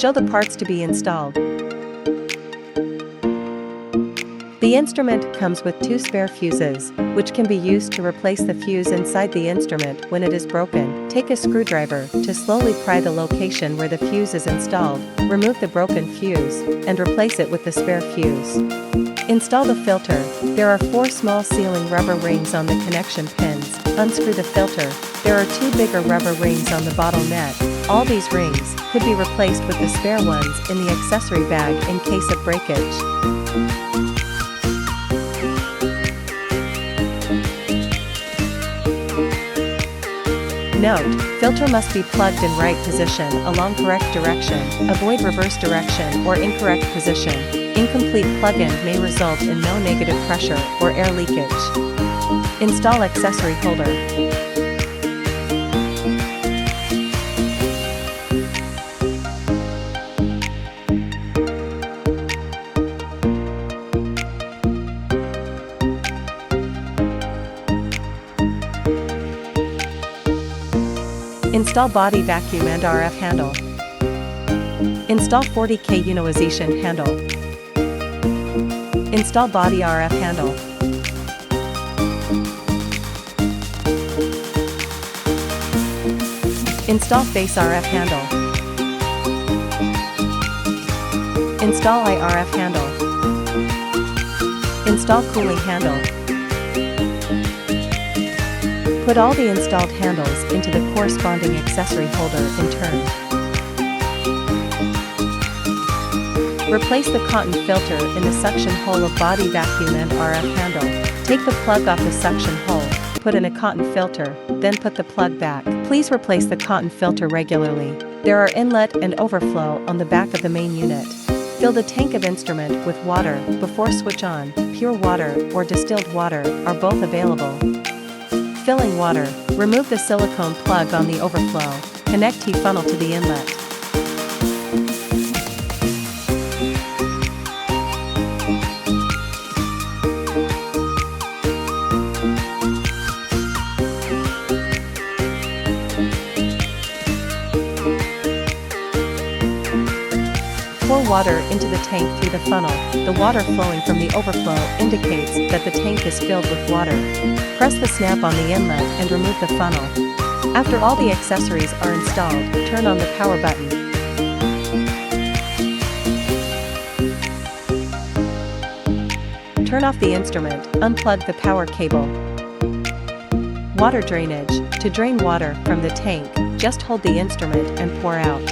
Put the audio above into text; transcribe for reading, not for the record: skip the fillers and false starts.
Show the parts to be installed. The instrument comes with 2 spare fuses, which can be used to replace the fuse inside the instrument when it is broken. Take a screwdriver to slowly pry the location where the fuse is installed, remove the broken fuse, and replace it with the spare fuse. Install the filter. There are 4 small sealing rubber rings on the connection pins. Unscrew the filter. There are 2 bigger rubber rings on the bottle net. All these rings could be replaced with the spare ones in the accessory bag in case of breakage. Note: filter must be plugged in right position along correct direction. Avoid reverse direction or incorrect position. Incomplete plug-in may result in no negative pressure or air leakage. Install accessory holder. Install body vacuum and RF handle. Install 40K ionization handle. Install body RF handle. Install face RF handle. Install IRF handle. Install cooling handle. Put all the installed handles into the corresponding accessory holder in turn. Replace the cotton filter in the suction hole of body vacuum and RF handle. Take the plug off the suction hole, put in a cotton filter, then put the plug back. Please replace the cotton filter regularly. There are inlet and overflow on the back of the main unit. Fill the tank of instrument with water before switch on. Pure water or distilled water are both available. Filling water. Remove the silicone plug on the overflow. Connect T-funnel to the inlet. Pour water into the tank through the funnel. The water flowing from the overflow indicates that the tank is filled with water. Press the snap on the inlet and remove the funnel. After all the accessories are installed, turn on the power button. Turn off the instrument, unplug the power cable. Water drainage. To drain water from the tank, just hold the instrument and pour out.